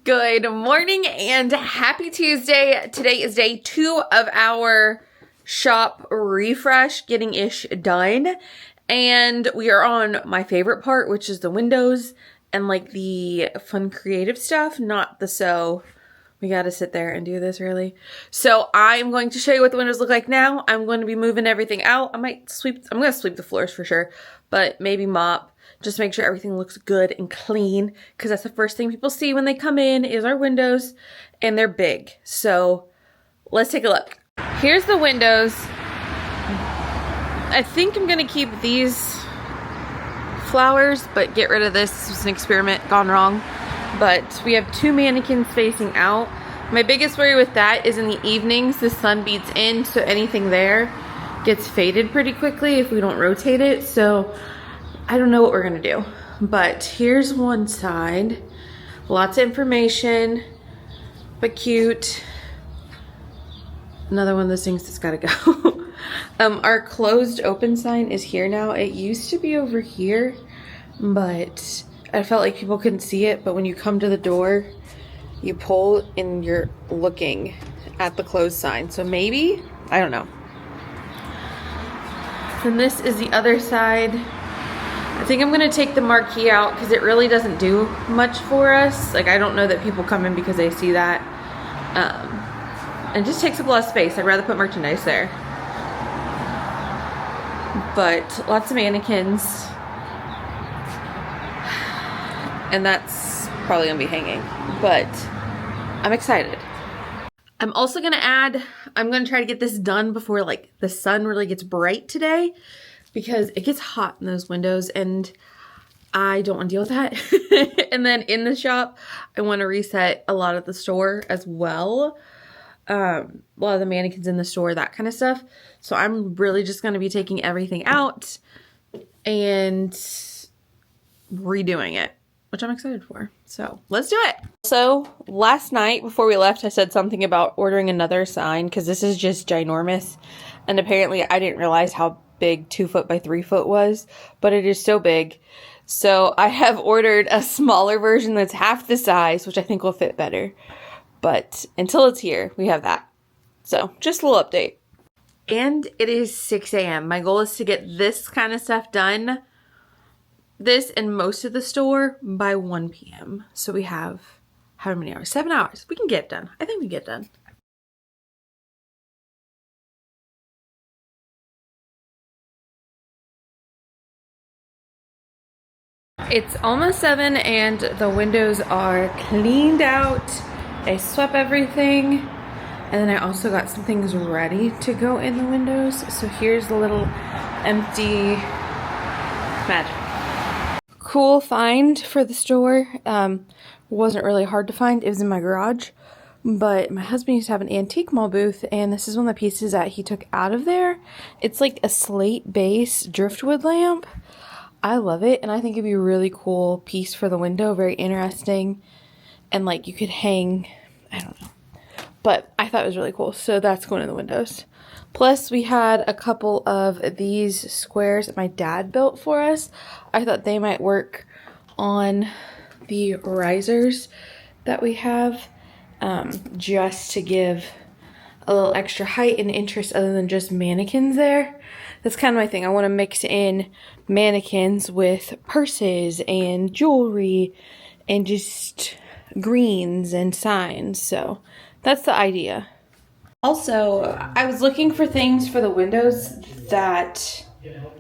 Good morning and happy Tuesday. Today is day 2 of our shop refresh, getting ish done. And we are on my favorite part, which is the windows and like the fun creative stuff, not the sew. We gotta sit there and do this really. So I'm going to show you what the windows look like now. I'm going to be moving everything out. I'm gonna sweep the floors for sure, but maybe mop. Just make sure everything looks good and clean, because that's the first thing people see when they come in is our windows, and they're big. So let's take a look. Here's the windows. I think I'm gonna keep these flowers, but get rid of this. This was an experiment gone wrong. But we have 2 mannequins facing out. My biggest worry with that is in the evenings, the sun beats in, so anything there gets faded pretty quickly if we don't rotate it. So I don't know what we're gonna do. But here's one side. Lots of information, but cute. Another one of those things that's gotta go. Our closed open sign is here now. It used to be over here, but I felt like people couldn't see it, but when you come to the door, you pull and you're looking at the closed sign. So maybe, I don't know. And this is the other side. I think I'm gonna take the marquee out because it really doesn't do much for us. Like, I don't know that people come in because they see that. And it just takes up a lot of space. I'd rather put merchandise there. But lots of mannequins. And that's probably gonna be hanging, but I'm excited. I'm also gonna add, I'm gonna try to get this done before like the sun really gets bright today, because it gets hot in those windows and I don't want to deal with that. And then in the shop, I want to reset a lot of the store as well. A lot of the mannequins in the store, that kind of stuff. So I'm really just going to be taking everything out and redoing it, which I'm excited for. So let's do it. So last night before we left, I said something about ordering another sign because this is just ginormous. And apparently I didn't realize how big 2 foot by 3 foot was, but it is so big. So I have ordered a smaller version that's half the size, which I think will fit better. But until it's here, we have that. So just a little update. And it is 6 a.m. My goal is to get this kind of stuff done, this and most of the store, by 1 p.m. So we have, how many hours? 7 hours. We can get it done. I think we can get it done. It's almost 7 and the windows are cleaned out. I swept everything. And then I also got some things ready to go in the windows. So here's the little empty magic. Cool find for the store. Wasn't really hard to find. It was in my garage. But my husband used to have an antique mall booth, and this is one of the pieces that he took out of there. It's like a slate base driftwood lamp. I love it, and I think it'd be a really cool piece for the window, very interesting, and like you could hang, I don't know, but I thought it was really cool, so that's going in the windows. Plus we had a couple of these squares that my dad built for us. I thought they might work on the risers that we have, just to give a little extra height and interest other than just mannequins there. That's kind of my thing. I want to mix in mannequins with purses and jewelry and just greens and signs. So that's the idea. Also, I was looking for things for the windows that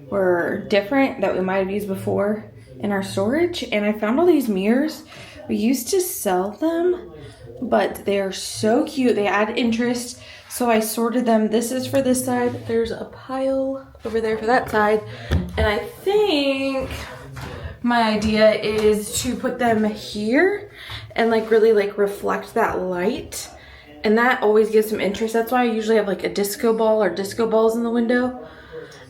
were different that we might have used before in our storage, and I found all these mirrors. We used to sell them, but they're so cute. They add interest. So I sorted them. This is for this side. There's a pile over there for that side. And I think my idea is to put them here and like really like reflect that light. And that always gives some interest. That's why I usually have like a disco ball or disco balls in the window.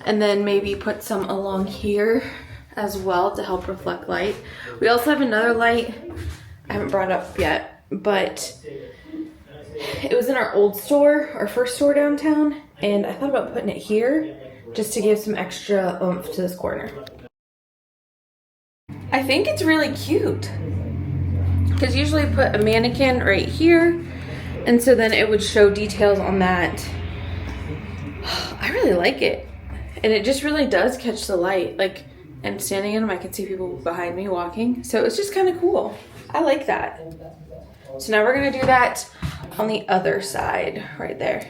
And then maybe put some along here as well to help reflect light. We also have another light I haven't brought up yet, but it was in our old store, our first store downtown, and I thought about putting it here just to give some extra oomph to this corner. I think it's really cute. because usually I put a mannequin right here, and so then it would show details on that. I really like it, and it just really does catch the light. Like, I'm standing in them, I can see people behind me walking, so it's just kind of cool. I like that. So now we're gonna do that on the other side right there.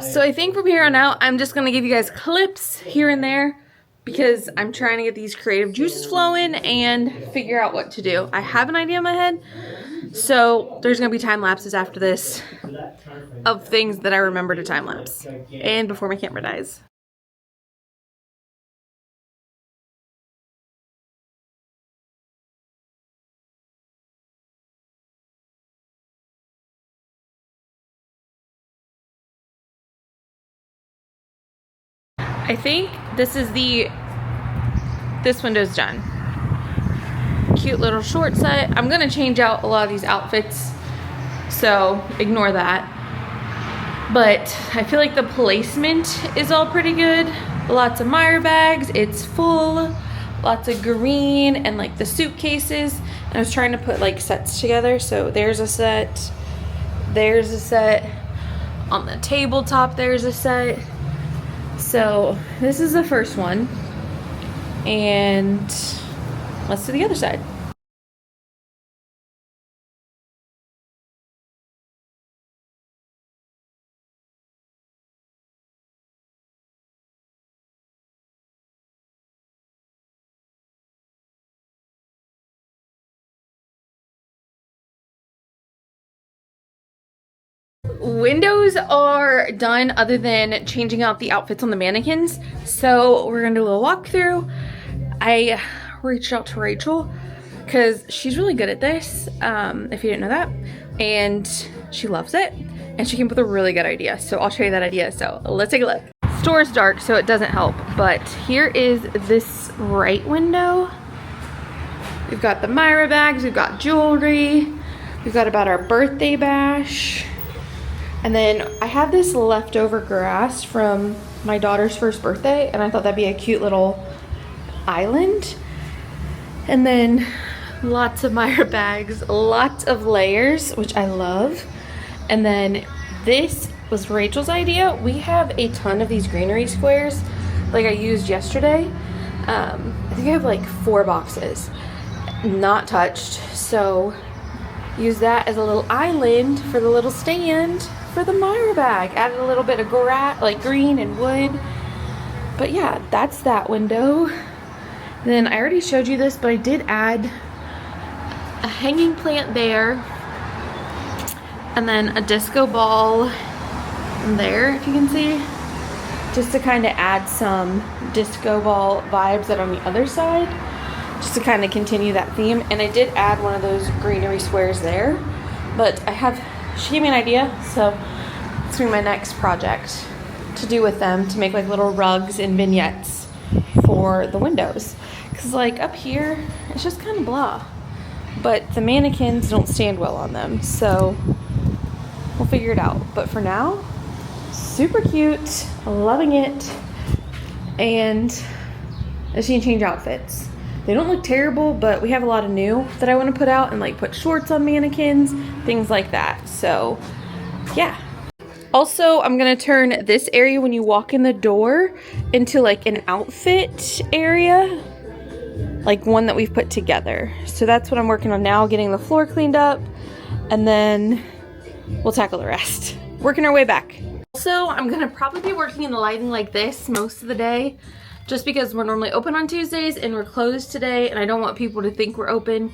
So I think from here on out, I'm just gonna give you guys clips here and there because I'm trying to get these creative juices flowing and figure out what to do. I have an idea in my head, so there's gonna be time lapses after this of things that I remember to time lapse and before my camera dies. I think this window's done. Cute little short set. I'm gonna change out a lot of these outfits, so ignore that. But I feel like the placement is all pretty good. Lots of Meyer bags, it's full. Lots of green and like the suitcases. And I was trying to put like sets together. So there's a set, there's a set. On the tabletop there's a set. So this is the first one, and let's do the other side. Windows are done other than changing out the outfits on the mannequins. So we're gonna do a little walkthrough. I reached out to Rachel because she's really good at this, if you didn't know that. And she loves it. And she came up with a really good idea. So I'll show you that idea. So let's take a look. Store is dark, so it doesn't help. But here is this right window. We've got the Myra bags, we've got jewelry, we've got about our birthday bash. And then I have this leftover grass from my daughter's first birthday, and I thought that'd be a cute little island. And then lots of Meyer bags, lots of layers, which I love. And then this was Rachel's idea. We have a ton of these greenery squares like I used yesterday. I think I have like 4 boxes, not touched. So use that as a little island for the little stand for the Myra bag. Added a little bit of like green and wood. But yeah, that's that window. Then I already showed you this, but I did add a hanging plant there, and then a disco ball there, if you can see, just to kind of add some disco ball vibes that are on the other side, just to kind of continue that theme. And I did add one of those greenery squares there, but she gave me an idea, so it's gonna be my next project to do with them, to make like little rugs and vignettes for the windows. Because like up here, it's just kind of blah. But the mannequins don't stand well on them, so we'll figure it out. But for now, super cute, loving it. And I just need to change outfits. They don't look terrible, but we have a lot of new that I want to put out, and like put shorts on mannequins, things like that. So yeah. Also, I'm gonna turn this area when you walk in the door into like an outfit area, like one that we've put together. So that's what I'm working on now, getting the floor cleaned up, and then we'll tackle the rest. Working our way back. Also, I'm gonna probably be working in the lighting like this most of the day, just because we're normally open on Tuesdays and we're closed today, and I don't want people to think we're open.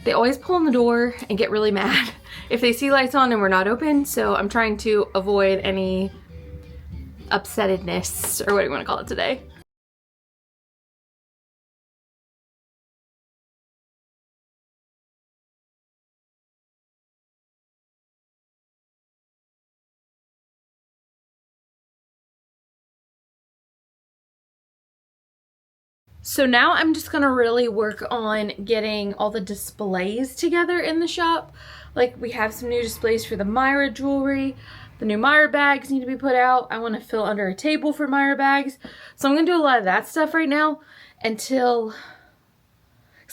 They always pull on the door and get really mad if they see lights on and we're not open, so I'm trying to avoid any upsettedness, or what do you want to call it today. So now I'm just gonna really work on getting all the displays together in the shop. Like, we have some new displays for the Myra jewelry. The new Myra bags need to be put out. I want to fill under a table for Myra bags. So I'm gonna do a lot of that stuff right now until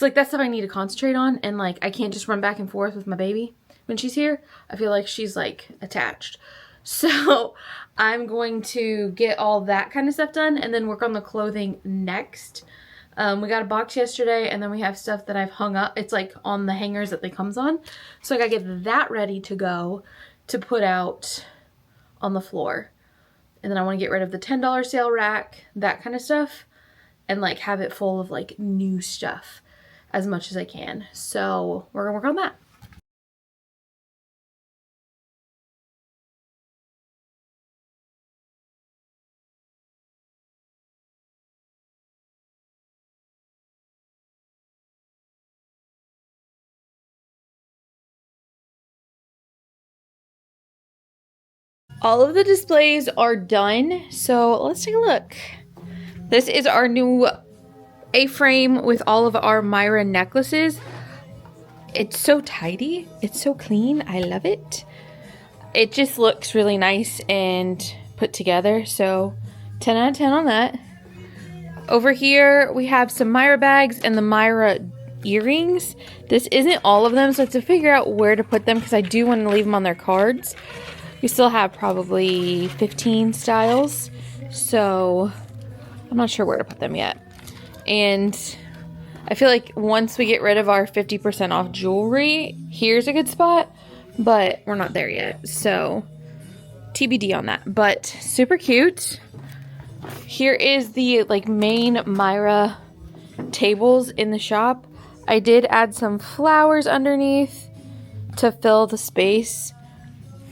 Because like that's stuff I need to concentrate on, and like I can't just run back and forth with my baby when she's here. I feel like she's like attached. So I'm going to get all that kind of stuff done and then work on the clothing next. We got a box yesterday, and then we have stuff that I've hung up. It's like on the hangers that they comes on. So I gotta get that ready to go to put out on the floor. And then I want to get rid of the $10 sale rack, that kind of stuff, and like have it full of like new stuff as much as I can. So we're gonna work on that. All of the displays are done, so let's take a look. This is our new A-frame with all of our Myra necklaces. It's so tidy. It's so clean. I love it. It just looks really nice and put together, so 10 out of 10 on that. Over here, we have some Myra bags and the Myra earrings. This isn't all of them, so I have to figure out where to put them because I do want to leave them on their cards. We still have probably 15 styles, so I'm not sure where to put them yet. And I feel like once we get rid of our 50% off jewelry, here's a good spot, but we're not there yet, so TBD on that. But super cute. Here is the like main Myra tables in the shop. I did add some flowers underneath to fill the space.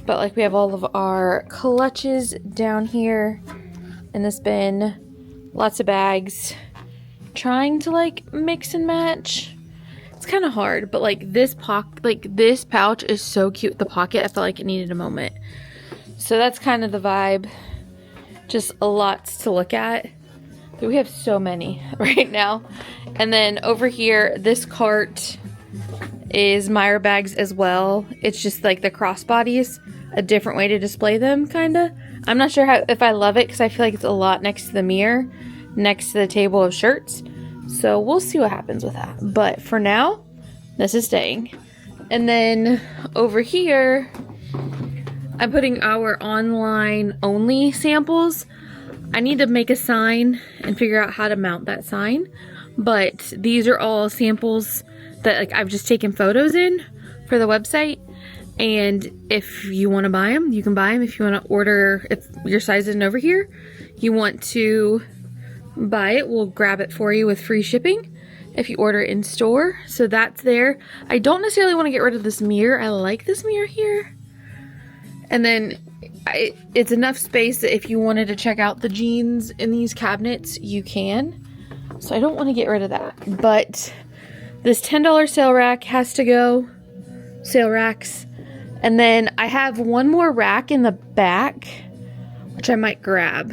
But like we have all of our clutches down here in this bin. Lots of bags. Trying to like mix and match. It's kind of hard, but like this pouch is so cute. The pocket, I felt like it needed a moment. So that's kind of the vibe. Just a lot to look at. We have so many right now. And then over here, this cart is Myra bags as well. It's just like the crossbodies. A different way to display them, kind of. I'm not sure if I love it because I feel like it's a lot next to the mirror, next to the table of shirts. So we'll see what happens with that. But for now, this is staying. And then over here, I'm putting our online only samples. I need to make a sign and figure out how to mount that sign. But these are all samples that like I've just taken photos in for the website. And if you want to buy them, you can buy them. If you want to order, if your size isn't over here, you want to buy it, we'll grab it for you with free shipping if you order in store. So that's there. I don't necessarily want to get rid of this mirror. I like this mirror here. And then it's enough space that if you wanted to check out the jeans in these cabinets, you can. So I don't want to get rid of that. But this $10 sale rack has to go. Sale racks. And then I have one more rack in the back, which I might grab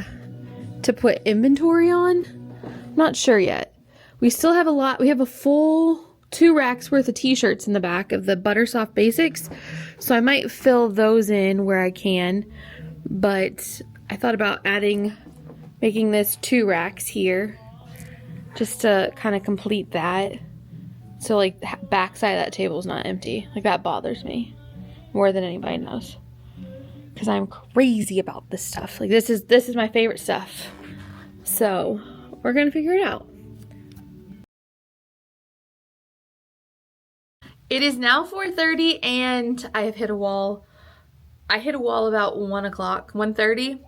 to put inventory on. I'm not sure yet. We still have a lot. We have a full 2 racks worth of t-shirts in the back of the Buttersoft Basics. So I might fill those in where I can. But I thought about making this 2 racks here just to kind of complete that. So like the backside of that table is not empty. Like that bothers me more than anybody knows. Because I'm crazy about this stuff. Like this is my favorite stuff. So we're gonna figure it out. It is now 4:30 and I have hit a wall. I hit a wall about 1 o'clock, 1:30.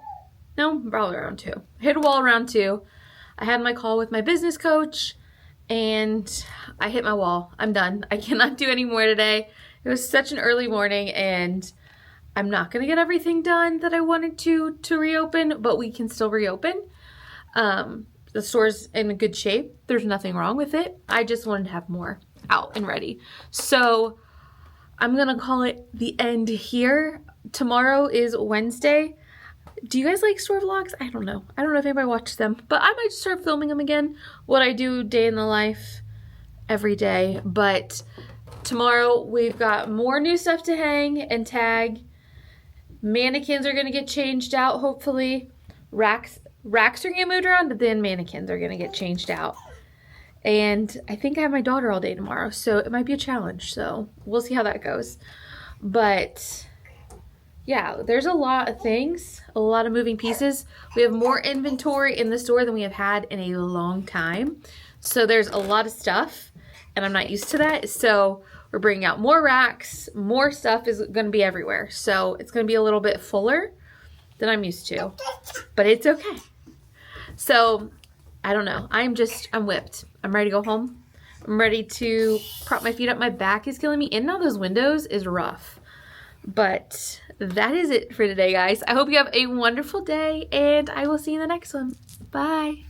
No, probably around 2. I hit a wall around 2. I had my call with my business coach and I hit my wall. I'm done. I cannot do any more today. It was such an early morning and I'm not going to get everything done that I wanted to reopen, but we can still reopen. The store's in good shape. There's nothing wrong with it. I just wanted to have more out and ready. So I'm going to call it the end here. Tomorrow is Wednesday. Do you guys like store vlogs? I don't know. I don't know if anybody watches them, but I might start filming them again. What I do day in the life every day. But tomorrow we've got more new stuff to hang and tag. Mannequins are going to get changed out, hopefully. Racks are going to get moved around, but then mannequins are going to get changed out. And I think I have my daughter all day tomorrow, so it might be a challenge. So we'll see how that goes. But yeah, there's a lot of things, a lot of moving pieces. We have more inventory in the store than we have had in a long time. So there's a lot of stuff, and I'm not used to that. So we're bringing out more racks, more stuff is going to be everywhere. So it's going to be a little bit fuller than I'm used to, but it's okay. So I don't know. I'm whipped. I'm ready to go home. I'm ready to prop my feet up. My back is killing me. In and out those windows is rough. But that is it for today, guys. I hope you have a wonderful day, and I will see you in the next one. Bye.